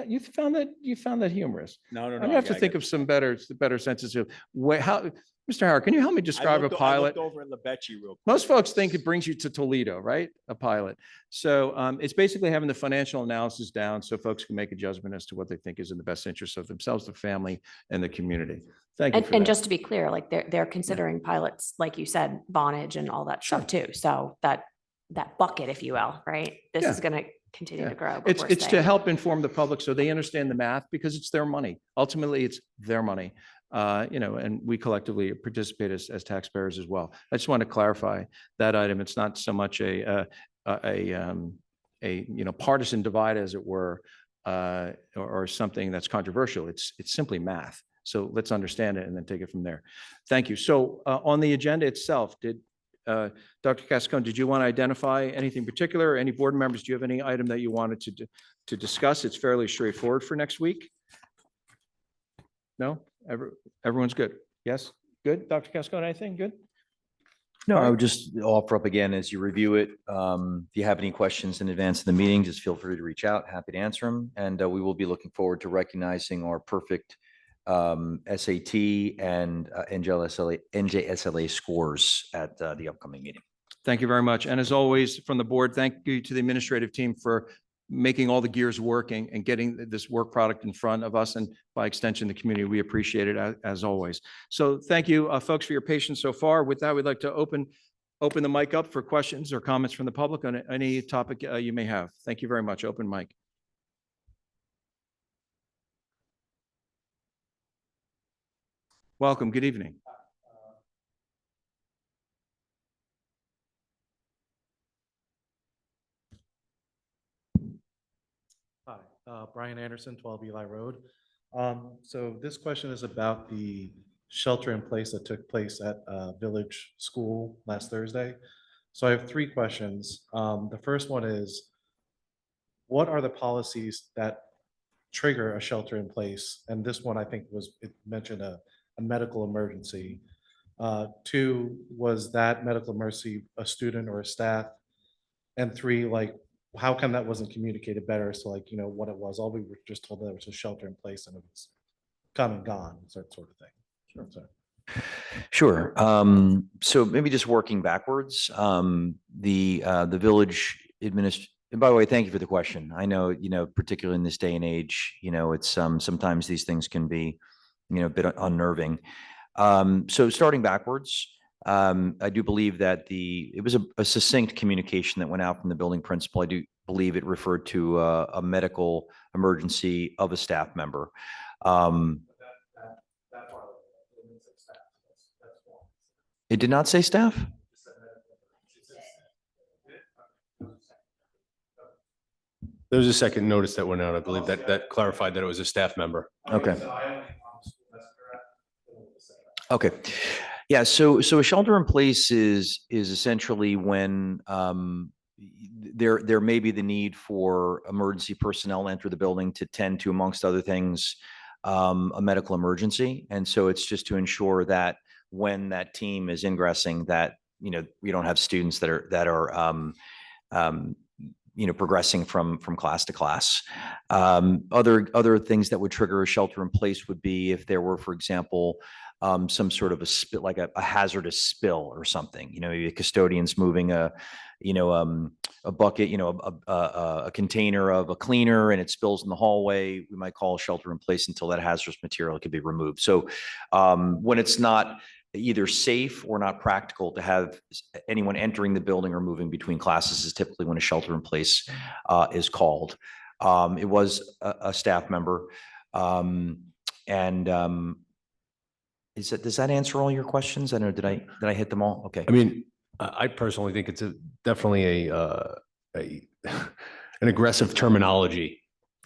you found that humorous. No. I'm gonna have to think of some better senses of how, Mr. Howard, can you help me describe a pilot? I looked over at LaBecci real quick. Most folks think it brings you to Toledo, right? A pilot. So it's basically having the financial analysis down so folks can make a judgment as to what they think is in the best interest of themselves, the family, and the community. Thank you for And that. just to be clear, like they're considering pilots, like you said, Vonage and all that stuff too. So that bucket, if you will, right? This is going to continue to grow. but we're It's to staying. help inform the public so they understand the math because it's their money. Ultimately, it's their money. And we collectively participate as taxpayers as well. I just want to clarify that item. It's not so much a partisan divide, as it were, or something that's controversial. It's simply math. So let's understand it and then take it from there. Thank you. So on the agenda itself, Dr. Cascone, did you want to identify anything particular? Any board members, do you have any item that you wanted to discuss? It's fairly straightforward for next week. No? Everyone's good? Yes? Good? Dr. Cascone, anything? Good? No, All I right. would just offer up again, as you review it, if you have any questions in advance of the meeting, just feel free to reach out. Happy to answer them. And we will be looking forward to recognizing our perfect SAT and NJSLA scores at the upcoming meeting. Thank you very much. And as always, from the board, thank you to the administrative team for making all the gears working and getting this work product in front of us and by extension, the community. We appreciate it as always. So thank you, folks, for your patience so far. With that, we'd like to open the mic up for questions or comments from the public on any topic you may have. Thank you very much. Open mic. Welcome. Good evening. Hi, Brian Anderson, 12 Eli Road. So this question is about the shelter in place that took place at Village School last Thursday. So I have three questions. The first one is, what are the policies that trigger a shelter in place? And this one, I think, it mentioned a medical emergency. Two, was that medical emergency a student or a staff? And three, like, how come that wasn't communicated better? So like, what it was, all we were just told that it was a shelter in place and it was come and gone, sort of thing. Sure. So maybe just working backwards, the village and by the way, thank you for the question. I know, particularly in this day and age, it's sometimes these things can be, a bit unnerving. So starting backwards, I do believe that it was a succinct communication that went out from the building principal. I do believe it referred to a medical emergency of a staff member. It did not say staff? There was a second notice that went out, I believe, that clarified that it was a staff member. Okay. Okay. Yeah. So a shelter in place is essentially when there may be the need for emergency personnel to enter the building to tend to, amongst other things, a medical emergency. And so it's just to ensure that when that team is ingressing, that we don't have students that are progressing from class to class. Other things that would trigger a shelter in place would be if there were, for example, some sort of a spill, like a hazardous spill or something. Maybe a custodian's moving a bucket, a container of a cleaner, and it spills in the hallway. We might call a shelter in place until that hazardous material could be removed. So when it's not either safe or not practical to have anyone entering the building or moving between classes is typically when a shelter in place is called. It was a staff member. Does that answer all your questions? I don't know, did I hit them all? Okay. I mean, I personally think it's definitely an aggressive terminology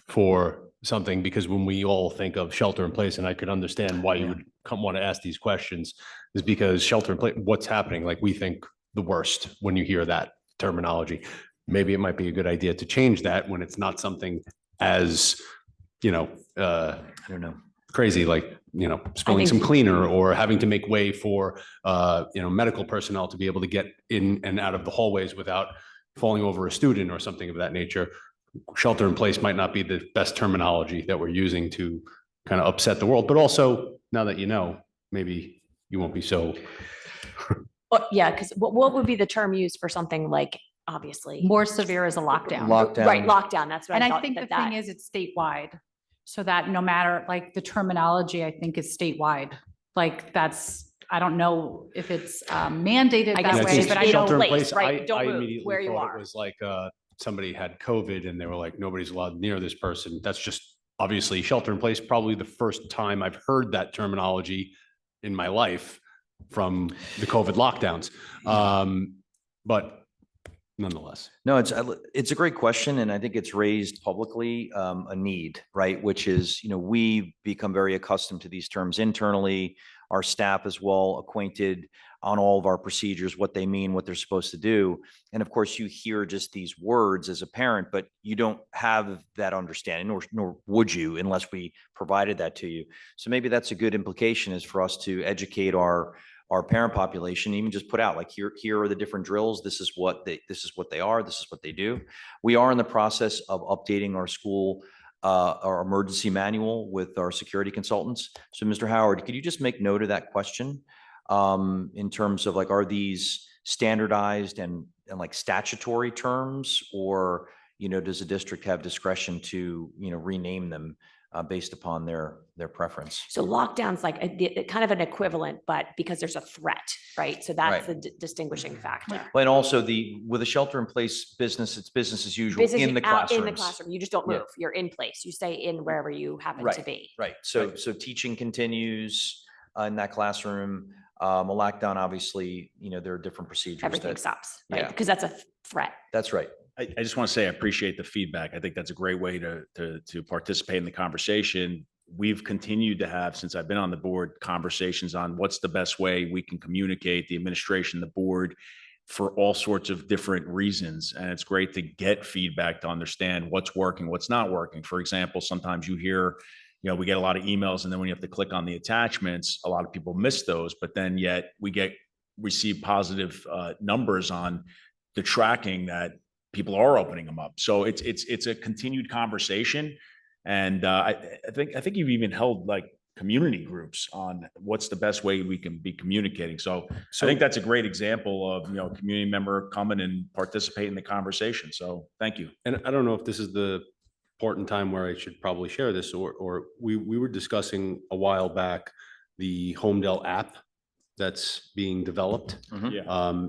for something, because when we all think of shelter in place, and I could understand why you would want to ask these questions, is because shelter in place, what's happening? Like, we think the worst when you hear that terminology. Maybe it might be a good idea to change that when it's not something as, I don't know, crazy, like, spilling some cleaner or having to make way for, medical personnel to be able to get in and out of the hallways without falling over a student or something of that nature. Shelter in place might not be the best terminology that we're using to kind of upset the world, but also now that maybe you won't be so. Yeah, because what would be the term used for something like, obviously? More severe as a lockdown. Lockdown. Right, lockdown, that's what And I I thought. think the thing is it's statewide. So that no matter, like, the terminology, I think is statewide. Like, I don't know if it's mandated I guess that it's way, just but I in don't. Shelter in place, place, right? Don't I move immediately where you thought are. it was like somebody had COVID and they were like, nobody's allowed near this person. That's just obviously shelter in place. Probably the first time I've heard that terminology in my life from the COVID lockdowns. But nonetheless. No, it's a great question, and I think it's raised publicly a need, right? Which is, we become very accustomed to these terms internally. Our staff is well acquainted on all of our procedures, what they mean, what they're supposed to do. And of course, you hear just these words as a parent, but you don't have that understanding, nor would you unless we provided that to you. So maybe that's a good implication, is for us to educate our our parent population, even just put out like, here are the different drills. This is what they are. This is what they do. We are in the process of updating our school, our emergency manual with our security consultants. So Mr. Howard, could you just make note of that question? In terms of like, are these standardized and like statutory terms, or, does the district have discretion to, rename them based upon their preference? So lockdown's like kind of an equivalent, but because there's a threat, right? So that's Right. the distinguishing factor. And also with a shelter in place business, it's business as usual Business in the out in the classrooms. classroom, you just don't Yeah. move. You're in place. You stay in wherever you happen to be. Right. So teaching continues in that classroom. A lockdown, obviously, there are different procedures. Everything stops, right? Yeah. Because that's a threat. That's right. I just want to say I appreciate the feedback. I think that's a great way to participate in the conversation. We've continued to have, since I've been on the board, conversations on what's the best way we can communicate, the administration, the board, for all sorts of different reasons. And it's great to get feedback to understand what's working, what's not working. For example, sometimes you hear, we get a lot of emails, and then when you have to click on the attachments, a lot of people miss those, but then yet we receive positive numbers on the tracking that people are opening them up. So it's a continued conversation. And I think you've even held like community groups on what's the best way we can be communicating. So I think that's a great example of, a community member coming and participate in the conversation. So thank you. And I don't know if this is the part in time where I should probably share this, or we were discussing a while back the Homedale app that's being developed. Yeah.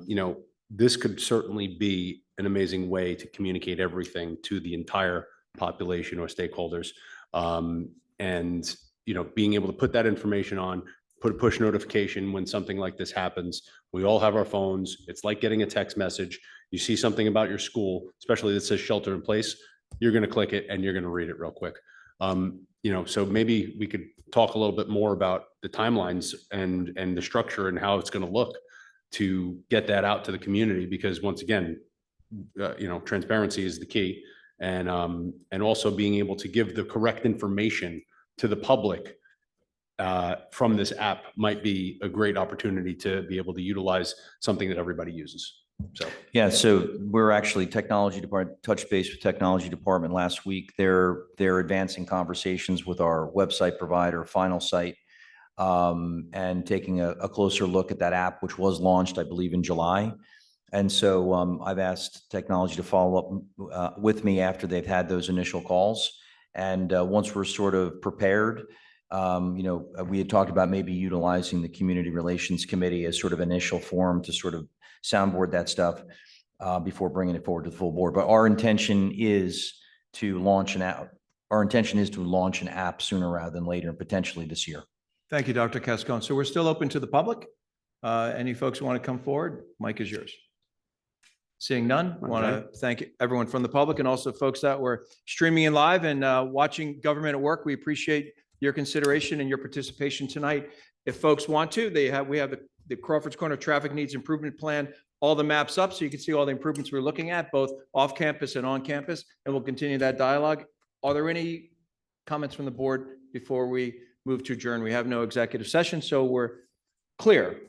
This could certainly be an amazing way to communicate everything to the entire population or stakeholders. And, being able to put that information on, put a push notification when something like this happens. We all have our phones. It's like getting a text message. You see something about your school, especially that says shelter in place, you're going to click it and you're going to read it real quick. So maybe we could talk a little bit more about the timelines and the structure and how it's going to look to get that out to the community, because once again, transparency is the key. And also being able to give the correct information to the public from this app might be a great opportunity to be able to utilize something that everybody uses. So, yeah, so we're actually touched base with technology department last week. They're advancing conversations with our website provider, Final Site, and taking a closer look at that app, which was launched, I believe, in July. And so I've asked technology to follow up with me after they've had those initial calls. And once we're sort of prepared, we had talked about maybe utilizing the Community Relations Committee as sort of initial forum to sort of soundboard that stuff before bringing it forward to the full board. But our intention is to launch an app. Our intention is to launch an app sooner rather than later, and potentially this year. Thank you, Dr. Cascone. So we're still open to the public. Any folks who want to come forward? Mic is yours. Seeing none, I want to thank everyone from the public and also folks that were streaming in live and watching Government at Work. We appreciate your consideration and your participation tonight. If folks want to, we have the Crawford's Corner Traffic Needs Improvement Plan, all the maps up so you can see all the improvements we're looking at, both off campus and on campus, and we'll continue that dialogue. Are there any comments from the board before we move to adjourn? We have no executive session, so we're clear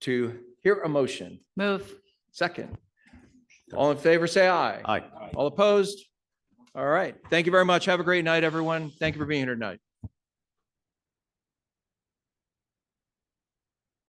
to hear a motion. Move. Second. All in favor, say aye. Aye. All opposed? All right. Thank you very much. Have a great night, everyone. Thank you for being here tonight.